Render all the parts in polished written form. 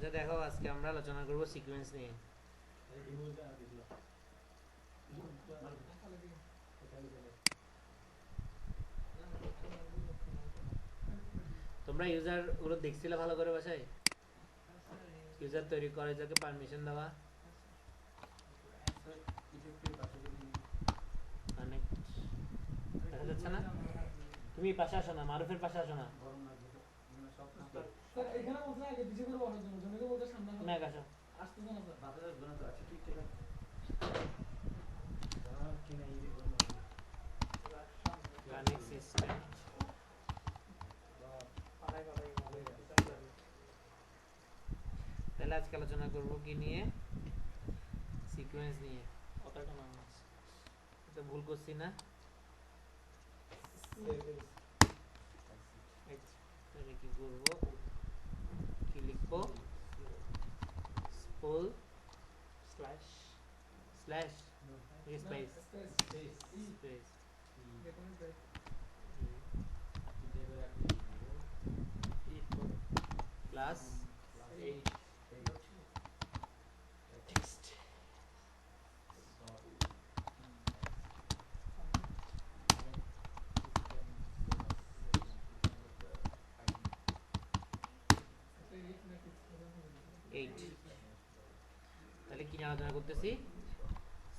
আচ্ছা দেখো, আজকে আমরা আলোচনা করব সিকোয়েন্স নিয়ে। তোমরা ইউজার গুলো দেখছিলে ভালো করে বাসায়? ইউজার তৈরি করে যাকে পারমিশন দেওয়া, কানেক্ট দেখা যাচ্ছে না? তুমি পাশে আসো না, মারুফের পাশে আসো না, ম্যাক আসো। Connect system. তাহলে আজকে আলোচনা করব কি নিয়ে? সিকোয়েন্স নিয়ে। এটা ভুল করছি না? তাহলে কি করব, কি লিখবো? Spool slash slash space space plus text. তাহলে কি নিয়ে আলোচনা করতেছি?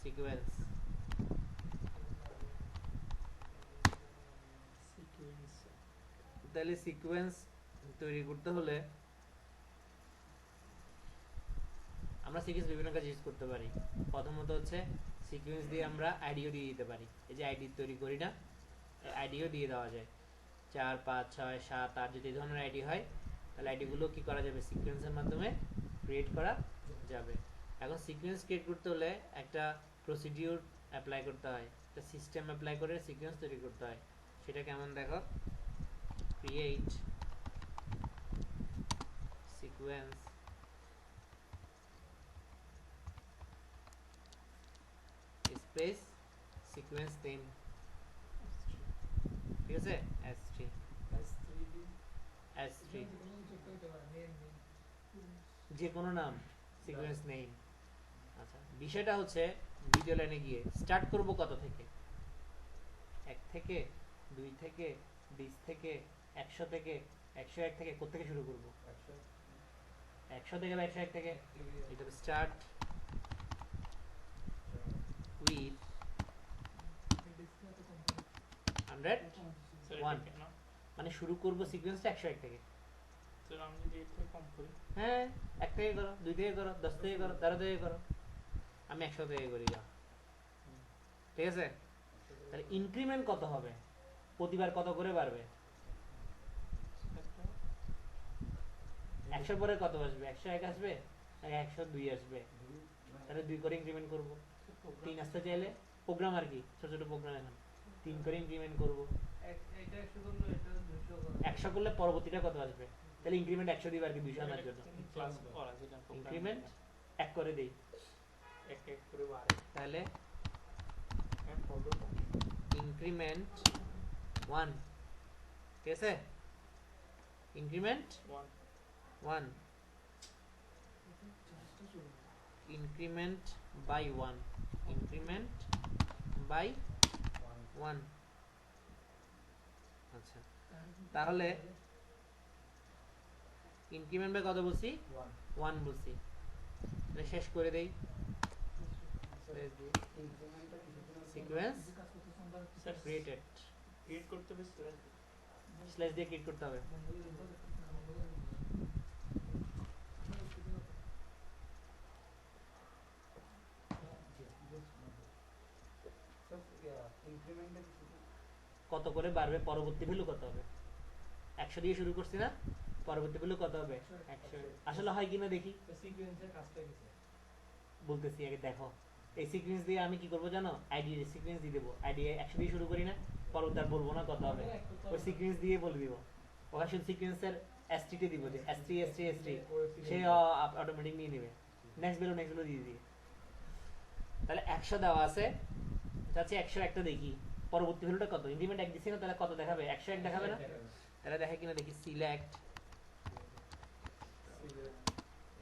সিকোয়েন্স। তাহলে সিকোয়েন্স তৈরি করতে হলে আমরা সিকোয়েন্স বিভিন্ন কাজে ইউজ করতে পারি। প্রথমত হচ্ছে সিকোয়েন্স দিয়ে আমরা আইডিও দিয়ে দিতে পারি। এই যে আইডি তৈরি করি না, আইডিও দিয়ে দেওয়া যায়। 4, 5, 6, 7, 8 যদি এই ধরনের আইডি হয়, তাহলে আইডিগুলো কি করা যাবে? সিকোয়েন্সের মাধ্যমে ক্রিয়েট করা যাবে। এখন সিকোয়েন্স ক্রিয়েট করতে হলে একটা প্রসিডিউর অ্যাপ্লাই করতে হয়, একটা সিস্টেম অ্যাপ্লাই করে সিকোয়েন্স তৈরি করতে হয়। সেটা কেমন দেখো, create sequence space sequence name, ঠিক আছে? S3 যে কোনো নাম, সিকোয়েন্স নেম। আচ্ছা, বিষয়টা হচ্ছে ভিডিও লাইনে গিয়ে স্টার্ট করব কত থেকে? 1 থেকে, 2 থেকে, 20 থেকে, 100 থেকে, 101 থেকে? কোথেকে শুরু করব? 100 থেকে বা 101 থেকে? এটা স্টার্ট উইথ 101, মানে শুরু করব সিকোয়েন্সটা 101 থেকে। হ্যাঁ, 1 থেকে করো, 2 থেকে করো, 10 থেকে করো, 13 থেকে করো, আমি 100 থেকে করি। যা, ঠিক আছে? তাহলে ইনক্রিমেন্ট কত হবে? প্রতিবার কত করে বাড়বে? 100 পরে কত আসবে? 101 আসবে, 102 আসবে। তাহলে 2 করে ইনক্রিমেন্ট করবো। 3 আসতে চাইলে প্রোগ্রাম আর কি, ছোট ছোট প্রোগ্রাম এখন 3 করে ইনক্রিমেন্ট করবো। 100 করলে পরবর্তীটা কত আসবে? তাহলে ইনক্রিমেন্ট 100 দিবে আর কি, 200 আনার জন্য। ইনক্রিমেন্ট 1 করে দেই, তাহলে ইনক্রিমেন্ট 1, ঠিক আছে? Increment 1, increment by 1, increment by 1। আচ্ছা, তাহলে ইনক্রিমেন্ট বাই কত বলছি? 1 বলছি। তাহলে শেষ করে দেই, সিকোয়েন্স ক্রিয়েটেড। ক্রিয়েট করতে হবে স্ল্যাশ দিয়ে ক্রিয়েট করতে হবে। কত করে বাড়বে? পরবর্তী ভ্যালু কত হবে? 100 দিয়ে শুরু করছি না, পরবর্তী ভ্যালু কত হবে? 100। আসলে হয় কিনা দেখি, বলতেছি আগে দেখো। এই সিকোয়েন্স দিয়ে আমি কি করবো জানো? আইডি সিকোয়েন্স দিয়ে দেবো। আইডি 100 দিয়ে শুরু করি না, পরবর্তী আর বলবো না কত হবে, ওই সিকোয়েন্স দিয়ে বলে দিব। ওখানে শুধু সিকোয়েন্সের S3 দিব, যে S3 S3 S3, সে অটোমেটিক নিয়ে নেবে। নেক্সট ভ্যালু দিয়ে দিই। তাহলে 100 দেওয়া আছে, চাচ্ছি 101টা দেখি পরবর্তী ভ্যালুটা কত। ইনক্রিমেন্ট 1 দিচ্ছি না, তাহলে কত দেখাবে? 101 দেখাবে না? তাহলে দেখে কিনা দেখি, select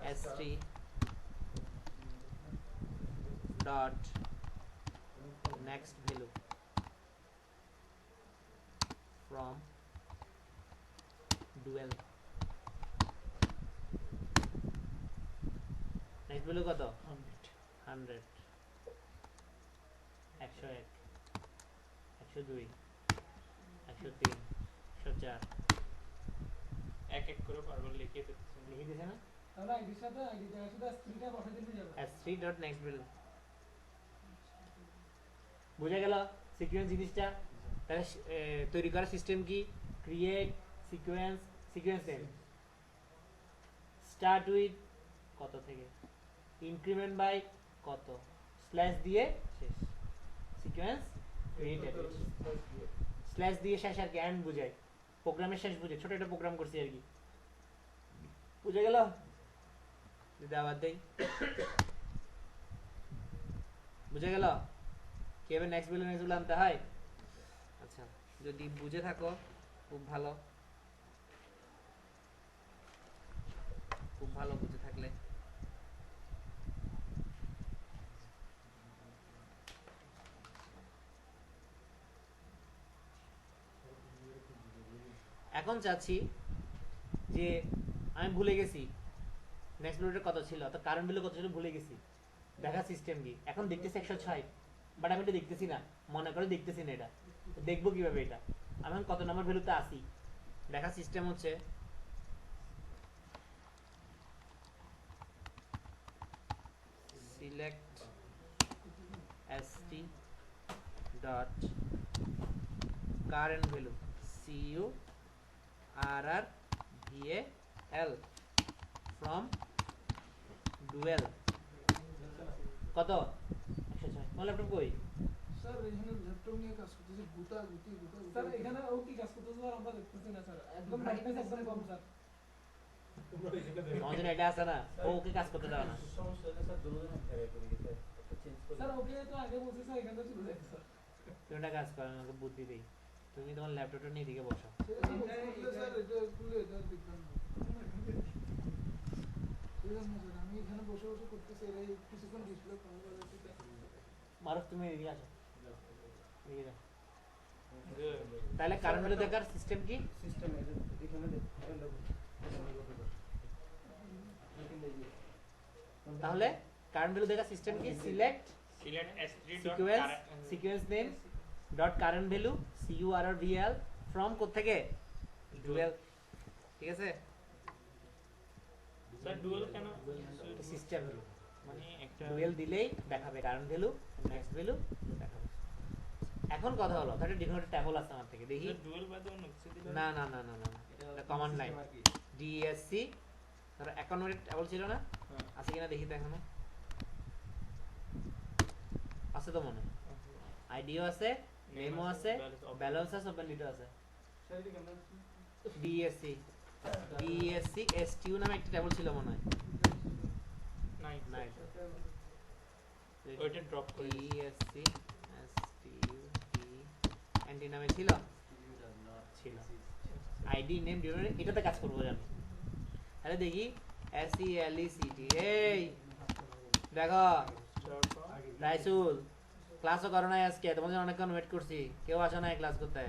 s3 dot next value from dual next value কত 100 101 102 103 104 এক এক করে বারবার লিখে দিতে লিখে দিছে না তাহলে আইডির সাথে আইডি জায়গা শুধু s3টা বসাই দিলে যাবে s3 dot next value বুঝা গেল সিকোয়েন্স জিনিসটা তাহলে তৈরি করার সিস্টেম কি create sequence name start with কত থেকে ইনক্রিমেন্ট বাই কত স্ল্যাশ দিয়ে শেষ সিকোয়েন্স ক্রিয়েটেড স্ল্যাশ দিয়ে শেষ আর কি এন্ড বুঝায় প্রোগ্রামের শেষ বুঝে ছোট একটা প্রোগ্রাম করছি আর কি বুঝে গেল যদি আবার দেই বুঝে গেল কিভাবে নেক্সট ভ্যালু আনতে হয় আচ্ছা যদি বুঝে থাকো খুব ভালো বুঝে থাকলে এখন চাচ্ছি যে আমি ভুলে গেছি নেক্সট ভ্যালুটা কত ছিল অর্থাৎ কারেন্ট ভ্যালু কত ছিল ভুলে গেছি দেখা সিস্টেম কি এখন দেখতেছি 106 বাট আমি এটা দেখতেছি না মনে করে দেখতেছি না এটা দেখবো কিভাবে এটা আমি এখন কত নাম্বার ভ্যালুতে আসি দেখা সিস্টেম হচ্ছে select st dot current value currval from dual কত 106 তোমার ল্যাপটপ কই স্যার এখানে ল্যাপটপ নিয়ে কাজ করতেছে গুটি স্যার এখানে ও কি কাজ করতেছে স্যার আমরা দেখতেছি না স্যার একদম ব্রাইটনেস একদম কম স্যার আমাদের এটা আছে না ও ওকে কাজ করতে দাও না সমস্যা হচ্ছে স্যার দুজন এক করে গেছে একটা চেঞ্জ করে স্যার ওকে তো আগে বলছি স্যার এখানে চলে যাচ্ছে স্যার তুমি একটা কাজ করো আমাকে বুদ্ধি দেই তুমি তোমার ল্যাপটপটা নিয়ে দিকে বসো স্যার এটা খুলে এটা দেখবেন না স্যার আমি এখানে বসে করতেছি এর কিছুক্ষণ ডিসপ্লে করা যাবে ঠিক আছে মারুফ তুমি এদিকে আসো এদিকে যাও। তাহলে কারেন্ট ভ্যালু দেখার সিস্টেম কি সিস্টেম এখানে তাহলে কারেন্ট ভ্যালু দেখার সিস্টেম কি select sequence name dot current value currval from কোথা থেকে ডুয়াল ঠিক আছে স্যার ডুয়াল কেন সিস্টেম মানে একটা ডুয়াল দিলেই দেখাবে কারেন্ট ভ্যালু নেক্সট ভ্যালু দেখাবে এখন কথা হলো তাহলে ডিফল্ট ট্যাবল আছে আমার থেকে দেখি ডুয়াল বাদে অন্য কিছু দিলে না না না না না এটা কমান্ড লাইন DSC ধরো অ্যাকাউন্ট ট্যাবল ছিল না আছে কিনা দেখি তো এখনো আছে তো মনে আইডিও আছে নেমও আছে ব্যালেন্স আছে ওপেন লিটো আছে DSC STU নামে একটা ট্যাবল ছিল মনে হয় নাই নাই ওইটা ড্রপ করে DSC STU এন্টি নামে ছিল ছিল আইডি নেম ডিউরেট এটাতে কাজ করব আমি তাহলে দেখি SELECT এই দেখো রাইসুল ক্লাসও করো নাই আজকে তোমাদের অনেকক্ষণ ওয়েট করছি কেউ আসে নাই ক্লাস করতে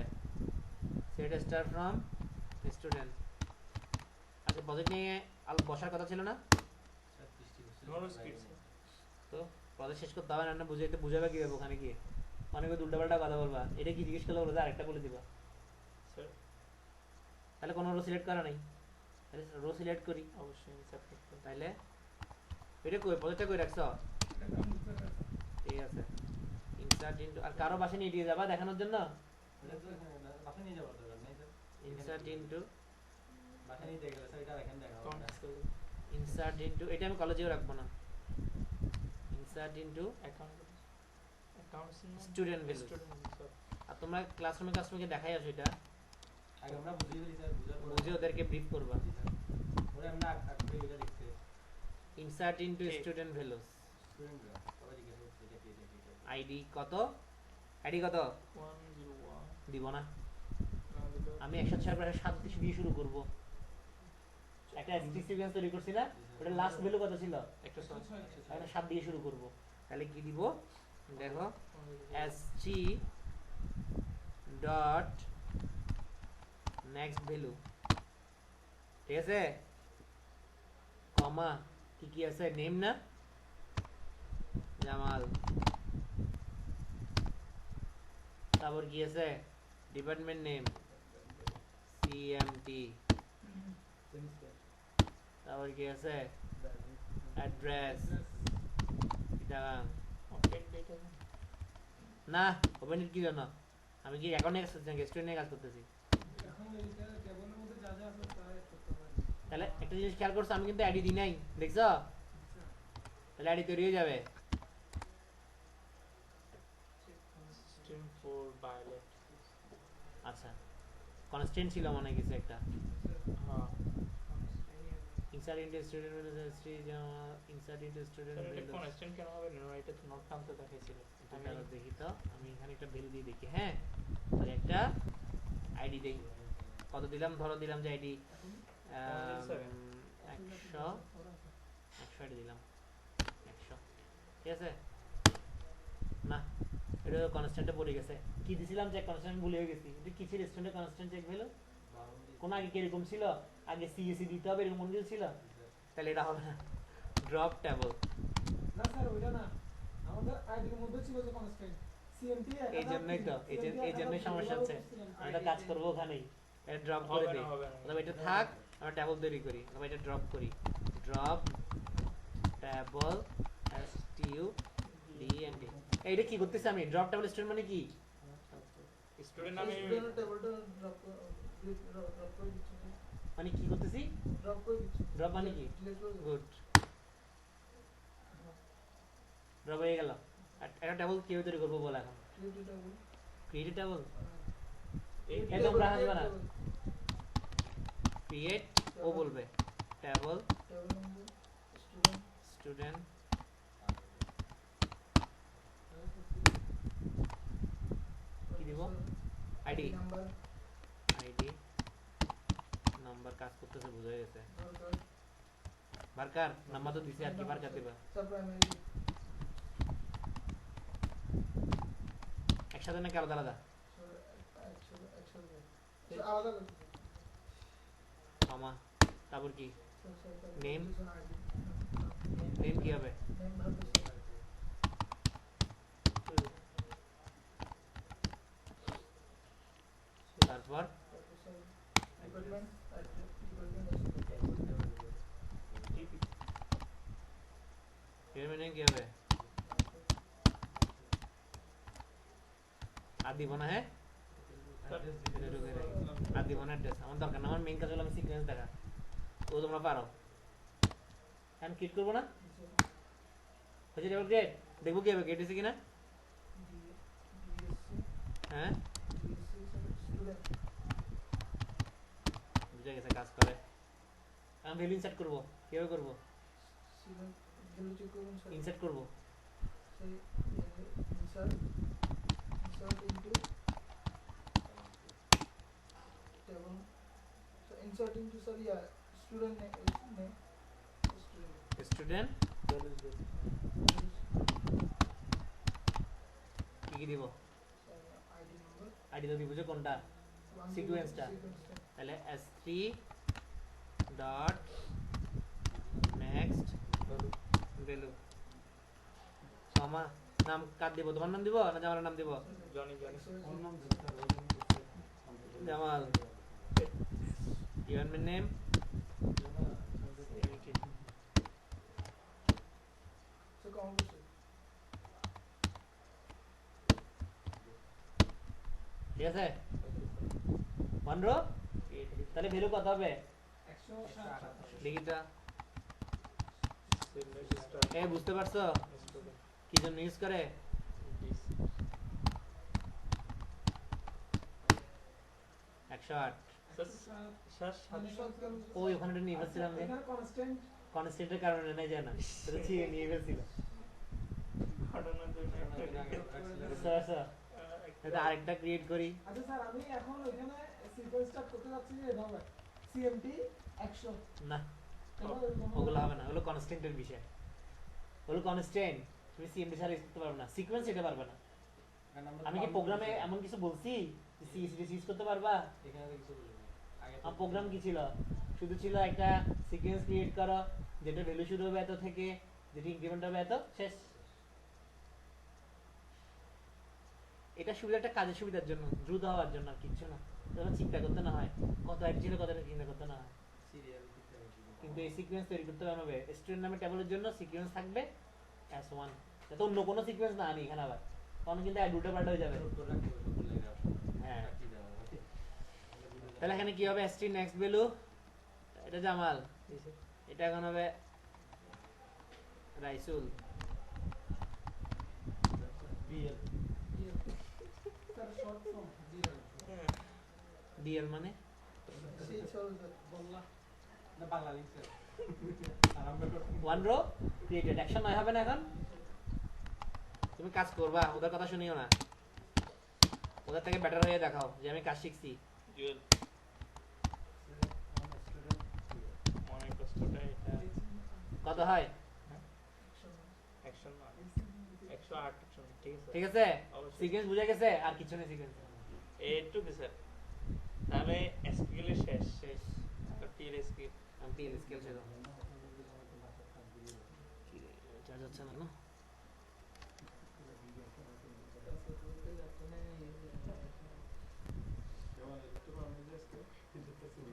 সেট স্টার ফ্রম স্টুডেন্ট আচ্ছা প্রজেক্ট নিয়ে বসার কথা ছিল না নোর স্পিড তো প্রজেক্ট শেষ করতে হবে না বুঝাইতে বুঝাবে কিভাবে ওখানে গিয়ে অনেক উল্টাপাল্টা কথা বলবা এটা কি জিজ্ঞেস করলে বলবে আরেকটা বলে দিবা স্যার তাহলে কোনো রো সিলেক্ট করা নাই তাহলে রো সিলেক্ট করি অবশ্যই ইনসার্ট করতে হবে। তাহলে এটা কই প্রজেক্টটা কই রাখছো ঠিক আছে ইনসার্ট ইনটু আর কারো বাসা নিয়ে দিয়ে যাবা দেখানোর জন্য বাসা নিয়ে যাওয়ার দরকার নেই স্যার ইনসার্ট ইনটু বাসা নিয়ে গেলে স্যার এটা রাখেন দেখা হবে না। ইনসার্ট ইনটু এটা আমি কলেজেও রাখবো না insert into accounts student value আর তোমরা ক্লাসরুমে কাস্টমারকে দেখাই আসো এটা আগে আমরা বুঝিয়ে দিই স্যার বুঝার পরে বুঝে ওদেরকে ব্রিফ করবা ওরা আমরা আগে এটা লিখছে ইনসার্ট ইনটু স্টুডেন্ট ভ্যালুস স্টুডেন্টরা সবাই জিজ্ঞেস করছে এটা কি আইডি কত আইডি কত 101 দিব না না দিলে আমি 106 প্রায় 37 দিয়ে শুরু করব একটা ST সিকোয়েন্স তৈরি করছি না, ওটা লাস্ট ভ্যালু কত ছিল? 106 তাহলে 7 দিয়ে শুরু করব। তাহলে কি দিব? দেখো SG ডট নেক্সট ভ্যালু, ঠিক আছে, কমা কি কি আছে, নেম না, জামাল, তারপর কি আছে, ডিপার্টমেন্ট নেম CMT, তারপর কি আছে, অ্যাড্রেস চিটাগাং। ওপেন ডেটা না ওপেন কি জানো, আমি কি অ্যাকাউন্টে কাজ করতেছি নাকি স্টুডেন্টে কাজ করতেছি? এখন এইটা টেবিলের মধ্যে যা যা আছে তাই করতে পারি। তাহলে একটা জিনিস খেয়াল করছো, আমি কিন্তু আইডি দিই নাই, দেখছো? তাহলে আইডি তৈরি হয়ে যাবে। Stream for violet. আচ্ছা কনস্ট্যান্ট ছিল মনে হয় কিছু একটা, হ্যাঁ insert into student Shri Jamal, insert into student sir এটা কনস্ট্যান্ট কেন হবে না, এটা তো নট টার্ম তো দেখাইছিল। আমি আরো দেখি তো, আমি এখানে একটা ভ্যালু দিয়ে দেখি। হ্যাঁ তাহলে একটা আইডি দেই, কত দিলাম, ধরো দিলাম যে আইডি 100 আইডি দিলাম 100, ঠিক আছে? না এটা কনস্ট্যান্টে পড়ে গেছে, কি দিছিলাম যে কনস্ট্যান্ট ভুলে গেছি, এটা কি ছিল স্টুডেন্টের কনস্ট্যান্ট চেক ভ্যালু? কোন আগে কিরকম ছিল, আগে সিএসি দিতে হবে এরকম মনে ছিল, তাহলে এটা হবে না, ড্রপ টেবল। না স্যার ওইটা না, আমাদের আইডির মধ্যে ছিল যে কনস্ট্যান্ট সিএমটি। এই জন্যই তো এই জন্যই সমস্যা হচ্ছে, আমরা কাজ করবো ওখানেই, এটা ড্রপ করে হবে দিই, না হবে না। অথবা এটা থাক, আমরা টেবল তৈরি করি, অথবা এটা ড্রপ করি, ড্রপ টেবল STUDENT। এইটা কি করতেছি আমি, ড্রপ টেবল স্টুডেন্ট মানে কি? স্টুডেন্ট আমি স্টুডেন্টের টেবিলটা ড্রপ করে দিচ্ছি, মানে কি করতেছি, ড্রপ করে দিচ্ছি, ড্রপ মানে কি? ডিলিট করে দিচ্ছি। গুড, ড্রপ হয়ে গেল। আর একটা টেবল কিভাবে তৈরি করবো বল এখন, ক্রিয়েট টেবিল, ক্রিয়েট টেবল, এই এই তোমরা হাসবে না, ক্রিয়েট ও বলবে, টেবল টেবিল নম্বর স্টুডেন্ট স্টুডেন্ট কি দিব, আইডি নাম্বার আইডি নাম্বার, কাজ করতেছে বোঝা গেছে, দরকার বারকার নাম্বার তো দিছি, আর কি বারকার দিবা, সব প্রাইমারি একসাথে নাকি আলাদা আলাদা? আলাদা করতে কমা, তারপর কি নেম Name? নেম কি হবে, নেম ভাবে তারপর ডিপার্টমেন্ট নেম কি হবে, আর দিব না, হ্যাঁ আর দিব না অ্যাড্রেস, আমার দরকার না, আমার মেইন কাজ হলো আমি সিকোয়েন্স দেখা, ও তোমরা পারো, এখন ক্লিক করবো না, হচ্ছে টেবল ক্রিয়েট, দেখবো কি হবে, ক্রিয়েট হয়েছে কিনা, হ্যাঁ বুঝে গেছে কাজ করে। আমি ভ্যালু ইনসার্ট করবো, কিভাবে করবো, ইনসার্ট করবো, insert into table, so insert into sorry student name student কি কি দিব, ID number আইডি তো দিব যে কোনটা, Sequence টা। তাহলে S3 ডট নেক্সট ভ্যালু, কমা, নাম কার দিব, তোমার নাম দিব না জামালের নাম দিব, Johnny Johnny Jamal, department name so count is ঠিক আছে, 15, তাহলে ভ্যালু কত হবে, 160। লিখিটা, এই বুঝতে পারছো কি জন্য ইউজ করে, একশো আট, ওই ওখানে নিয়ে ফেলছিলাম যে এখানে কনস্ট্যান্ট কনস্ট্যান্টের কারণে নেই যায় না, এটা ছিঁড়ে নিয়ে ফেলছিল, বুঝতে পারছো? এটা আরেকটা ক্রিয়েট করি, আচ্ছা স্যার আমি এখন এখানে সিকোয়েন্সটা করতে যাচ্ছি যে এভাবে সিএমটি 100 না কেন ওগুলো হবে না, ওগুলো কনস্ট্যান্টের বিষয়, ওগুলো কনস্ট্যান্ট, তুমি সিএমডি ছাড়া ইউজ করতে পারবে না, সিকোয়েন্স এটা পারবে না। কারণ আমরা আমি কি প্রোগ্রামে এমন কিছু বলছি সিএসডি ইউজ করতে পারবা? এখানে তো কিছু বলিনি আগে আমার প্রোগ্রাম কি ছিল, শুধু ছিল একটা সিকোয়েন্স ক্রিয়েট করো, যেটা ভ্যালু শুরু হবে এত থেকে, যেটা ইনক্রিমেন্ট হবে এত, শেষ। এটা সুবিধা একটা কাজের সুবিধার জন্য, দ্রুত হওয়ার জন্য, আর কিচ্ছু না, যেন চিন্তা করতে না হয় কত এক ছিল কত চিন্তা করতে না হয়। সিরিয়াল কিন্তু এই সিকোয়েন্স তৈরি করতে হবে, স্টুডেন্ট নামে টেবিলের জন্য সিকোয়েন্স থাকবে S1, যাতে অন্য কোনো সিকোয়েন্স না আনি এখানে আবার, তখন কিন্তু উল্টো পাল্টা হয়ে যাবে। হ্যাঁ, তাহলে এখানে কি হবে, ST নেক্সট ভ্যালু, এটা জামাল, এটা এখন হবে Raisul. BL sir short form DL মানে সেই চল বললা না বাংলা লিংক স্যার আরম্ভ করুন। ওয়ান রো ক্রিয়েটেড, অ্যাকশন নয় হবে না এখন, তুমি কাজ করবা, ওদের কথা শুনিও না, ওদের থেকে বেটার হয়ে দেখাও যে আমি কাজ শিখছি। জুয়েল অনেক কষ্টটা এটা কত হয়? 108 অ্যাকশন, ঠিক আছে ঠিক আছে, অবশ্যই। সিকোয়েন্স বুঝে গেছে, আর কিছু নেই সিকোয়েন্স এইটুকু স্যার, তাহলে এসকিউএল শেষ শেষ। টিএল স্কিল আমি পিএল স্কেল ছিল চার্জ হচ্ছে না, না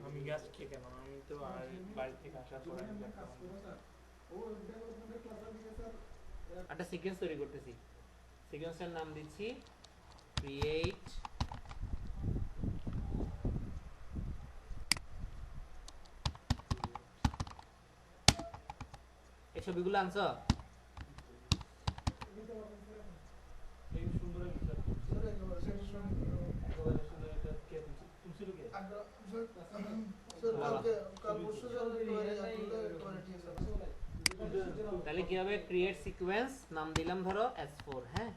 আমি গাছ কে কেন, আমি তো আর বাড়ি থেকে আসার পরে আমি কাজ করো স্যার ও ডেভেলপমেন্টের ক্লাসের দিকে স্যার একটা সিকোয়েন্স তৈরি করতেছি, সিকোয়েন্সের নাম দিচ্ছি ক্রিয়েট এই ছবিগুলো আনছো? দিতে পারবেন স্যার এই সুন্দর একটা স্যার একেবারে সেকশন একেবারে সুন্দর একটা কে তুলছিল কে আগ্রহ স্যার কালকে কাল পরশু স্যার একেবারে একেবারে ঠিক আছে তাহলে কি হবে, ক্রিয়েট সিকোয়েন্স, নাম দিলাম ধরো S4, হ্যাঁ,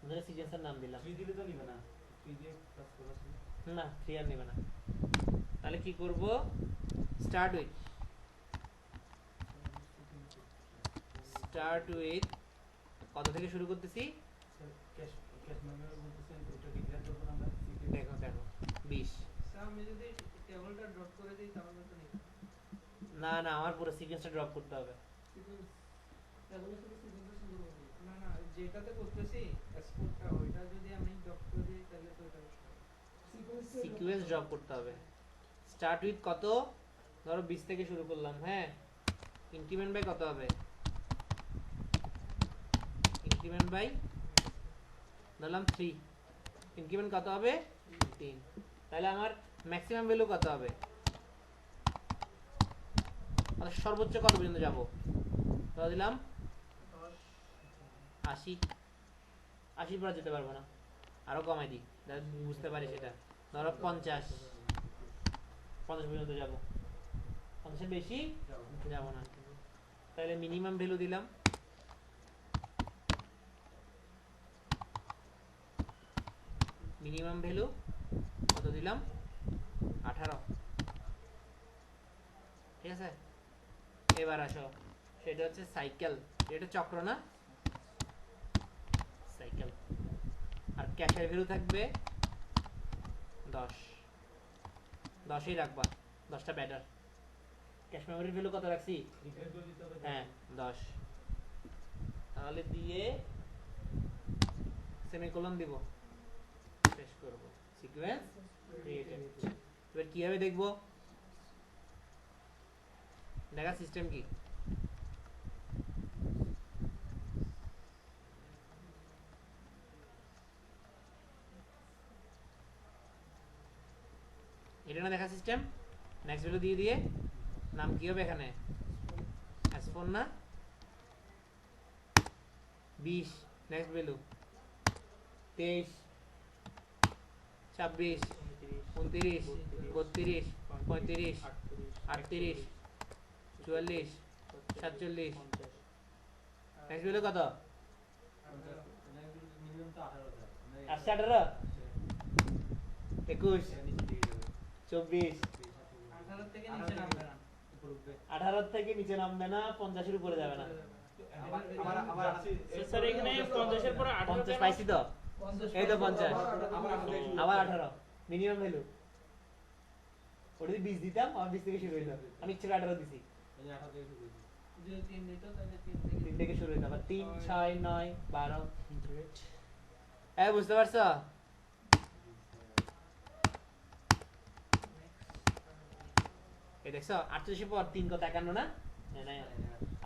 ধরে সিকোয়েন্সের নাম দিলাম, 3 দিলে তো নিবে না 3 দিয়ে কাজ করা ছিল না 3 আর নেবে না। তাহলে কি করব, স্টার্ট উইথ কত থেকে শুরু করতেছি, স্যার ক্যাশ ক্যাশ মেমরি বলতেছেন ওটা ডিক্লেয়ার করব আমরা দেখো দেখো 20, স্যার আমি যদি টেবিলটা ড্রপ করে দিই তাহলে তো নেই, না না আমার পুরো সিকোয়েন্সটা ড্রপ করতে হবে, সিকোয়েন্স এগুলো শুধু সিকোয়েন্স শুরু হবে না না যেটাতে করতেছি এক্সপোর্টটা ওইটা যদি আমি ড্রপ করে দিই তাহলে তো এটা সিকোয়েন্স ড্রপ করতে হবে। স্টার্ট উইথ কত, ধরো 20 থেকে শুরু করলাম, হ্যাঁ, ইনক্রিমেন্ট বাই কত হবে, ইনক্রিমেন্ট বাই ধরলাম 3, ইনক্রিমেন্ট কত হবে 3, তাহলে আমার ম্যাক্সিমাম ভ্যালু কত হবে, তাহলে সর্বোচ্চ কত পর্যন্ত যাব, ধরে দিলাম 80, 80 পর যেতে পারবো না, আরো কমাই দিই যাতে বুঝতে পারি সেটা, ধরো 50 পর্যন্ত যাব, 50 বেশি যাব না, তাহলে মিনিমাম ভ্যালু দিলাম, মিনিমাম ভ্যালু কত দিলাম 18, ঠিক আছে। এবার আসো, সেটা হচ্ছে সাইকেল, এটা চক্র না, সাইকেল, আর ক্যাশের ভ্যালু থাকবে 10, 10ই রাখবা, 10টা ব্যাটার, ক্যাশ মেমোরির ভ্যালু কত রাখছি, ডিক্লেয়ার করে দিতে হবে হ্যাঁ 10, তাহলে দিয়ে সেমিকোলন দিব, শেষ করব, সিকোয়েন্স ক্রিয়েটেড। এবার কিভাবে দেখবো, দেখা সিস্টেম কি, এটা না দেখা সিস্টেম, নেক্সট ভ্যালু দিয়ে দিয়ে নাম কি হবে এখানে S4 না, 20 নেক্সট ভ্যালু 23, 26, 29, 32, 35, 38, 44, 47, নেক্সট ভ্যালু কত, মিনিমাম তো 18,000 আসছে 18, 21, 24, 18 থেকে নিচে নামবে না উপর উঠবে 18 থেকে নিচে নামবে না, 50 এর উপরে যাবে না। আবার স্যার এখানে 50 এর পরে 18 50 পাইছি তো, এই তো 50, আবার 18 মিনিমাম ভ্যালু। ওটা যদি 20 দিতাম, আমার 20 থেকে শুরু হইতো, আমি ইচ্ছে করে 18 দিছি। এই 18 থেকে শুরু হয়েছে যদি 3 দিত তাহলে 3 থেকে শুরু হইতো, আবার 3 6 9 12। বুঝতে পারছো? এই দেখছো 48 পর 3 কত 51 না? না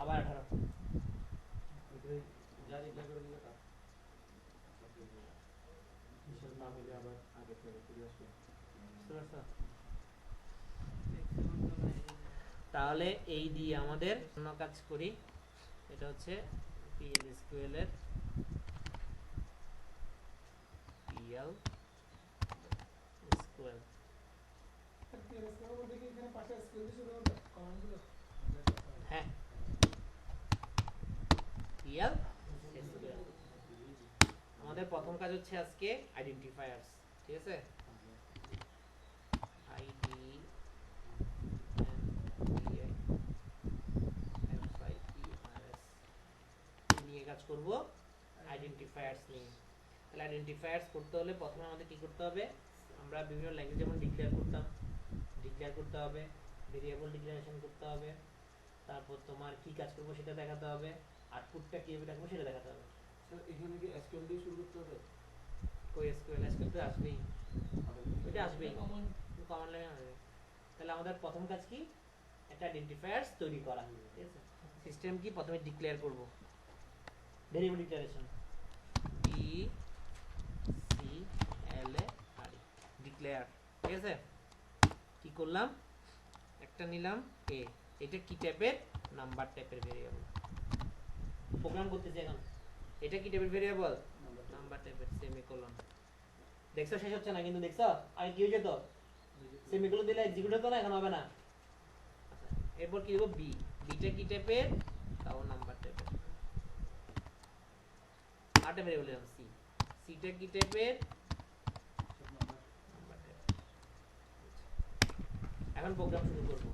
আবার 18। ওইটাই যা রিপ্লাই করে দিলে তা হিসাব না হইলে আবার আগে থেকে ফিরে আসবে। বুঝতে পারছো? তাহলে এই দিয়ে আমাদের অন্য কাজ করি। এটা হচ্ছে PL SQL এর PL SQL। হ্যাঁ PL SQL। আমাদের প্রথম কাজ হচ্ছে আজকে আইডেন্টিফায়ার্স, ঠিক আছে? নিয়ে কাজ করব, আইডেন্টিফায়ার্স নিয়ে। তাহলে আইডেন্টিফায়ার্স করতে হলে প্রথমে আমাদের কি করতে হবে? আমরা বিভিন্ন ল্যাঙ্গুয়েজ যেমন ডিক্লেয়ার করতাম, ডিক্লেয়ার করতে হবে, ভেরিয়েবল ডিক্লারেশন করতে হবে, তারপর তোমার কি কাজ করবো সেটা দেখাতে হবে, আউটপুটটা কিভাবে দেখাবো সেটা দেখাতে হবে। স্যার এখানে কি এসকিউএল দিয়ে শুরু করতে হবে? কই SQL তো আসবেই, এটা আসবেই, কমান্ড লাইনে আসবে। তাহলে আমাদের প্রথম কাজ কি? একটা আইডেন্টিফায়ার্স তৈরি করা, ঠিক আছে? সিস্টেম কি? প্রথমে ডিক্লেয়ার করব, ভেরিয়েবল ডিক্লারেশন ডিক্লেয়ার, ঠিক আছে? কি করলাম? একটা নিলাম এ, এটা কি টাইপের? নাম্বার টাইপের ভেরিয়েবল। প্রোগ্রাম করতেছি এখন, এটা কি টাইপের ভেরিয়েবল? নাম্বার টাইপের, সেমিকোলন। দেখছো শেষ হচ্ছে না কিন্তু, দেখছো আগে কি হয়ে যেত? সেমিকোলন দিলে এক্সিকিউট হতো না, এখন হবে না। আচ্ছা, এরপর কি দেব? বি, বিটা কি টাইপের? তাও নাম্বার টাইপের। আরেকটা ভেরিয়েবল দিলাম সি, সিটা কি টাইপের? নাম্বার টাইপের। এখন প্রোগ্রাম শুরু করব।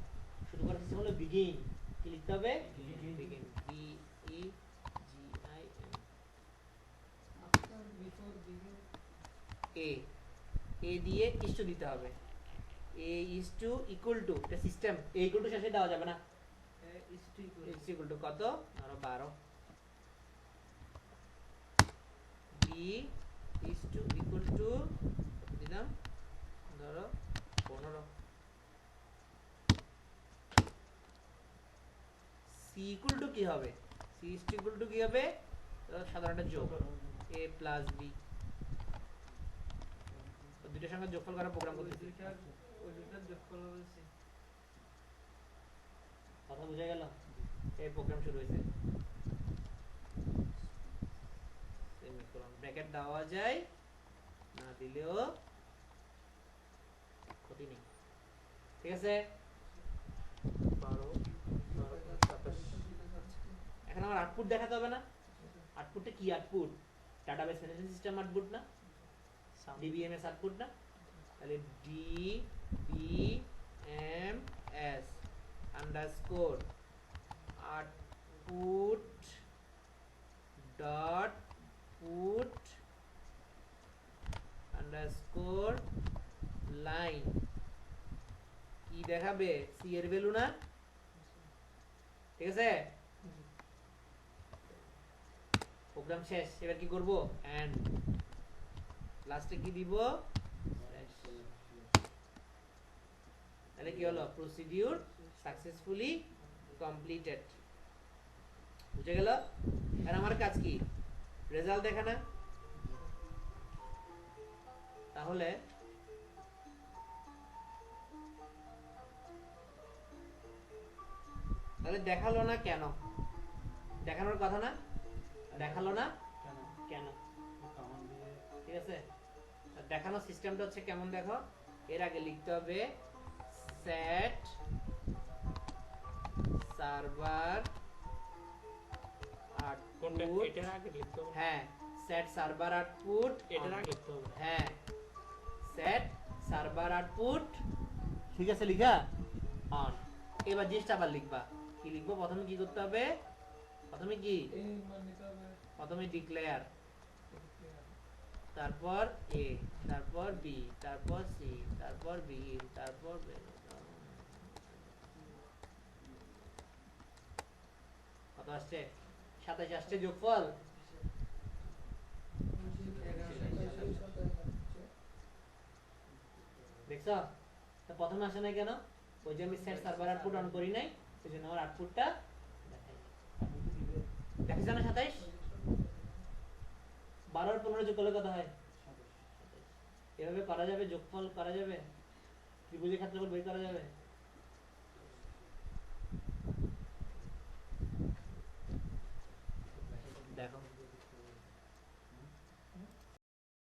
শুরু করার সিস্টেম হলো বিগিন। কি লিখতে হবে? Begin, B E G I N. A দিয়ে ইস টু দিতে হবে, A is to equal to, এটা সিস্টেম, এ ইকুয়াল টু শেষে দেওয়া যাবে না। ইস ইকুয়াল টু কত? ধরো 12। B is to equal to দিলাম ধরো 15। সি ইকুয়াল টু কি হবে? C is to equal to কি হবে? সাধারণ একটা যোগ, এ প্লাস বি। দুইটার সঙ্গে যোগফল করা প্রোগ্রাম করতেছি। কথা বুঝা গেল? এই প্রোগ্রাম শুরু হয়েছে। সেমিকোলন, ব্র্যাকেট দেওয়া যায়, না দিলেও ক্ষতি নেই, ঠিক আছে? 12 এখন আমার আউটপুট দেখাতে হবে না? আউটপুটটা কি output? Database management system output না? DBMS আউটপুট না? তাহলে DBMS underscore output dot put underscore line কি দেখাবে? সি এর ভ্যালু না? ঠিক আছে? প্রোগ্রাম শেষ। এবার কি করব? এন্ড লাস্টে কি দিব? তাহলে কি হলো? Procedure successfully completed. বুঝে গেল? আর আমার কাজ কি? রেজাল্ট দেখা না? তাহলে দেখালো না কেন? দেখানোর কথা না? দেখালো না কেন? ঠিক আছে? দেখানো সিস্টেমটা হচ্ছে কেমন দেখো। এর আগে লিখতে হবে সেট সার্ভার কোনটা? আউটপুট। এটার আগে লিখতে হবে। হ্যাঁ, সেট সার্ভার আউটপুট। এটার আগে লিখতে হবে। হ্যাঁ, সেট সার্ভার আউটপুট। ঠিক আছে লেখা? অন। এবার জিনিসটা আবার লিখবা, কি লিখবো? প্রথমে কি করতে হবে? প্রথমে কি? এই মান নিতে হবে প্রথমে ডিক্লেয়ার, তারপর এ, তারপর বি, তারপর সি, তারপর বি, তারপর কত আসছে? 27 আসছে যোগফল। দেখছো? তো প্রথমে আসে নাই কেন? ওই যে আমি সেট সার্ভার আউটপুট অন করি নাই, সেজন্য আমার আউটপুটটা দেখাই। দেখিস না 27? 12 আর 15 যোগ করলে কত হয়? 27। এভাবে করা যাবে, যোগফল করা যাবে, ত্রিভুজের ক্ষেত্রফল বের করা যাবে।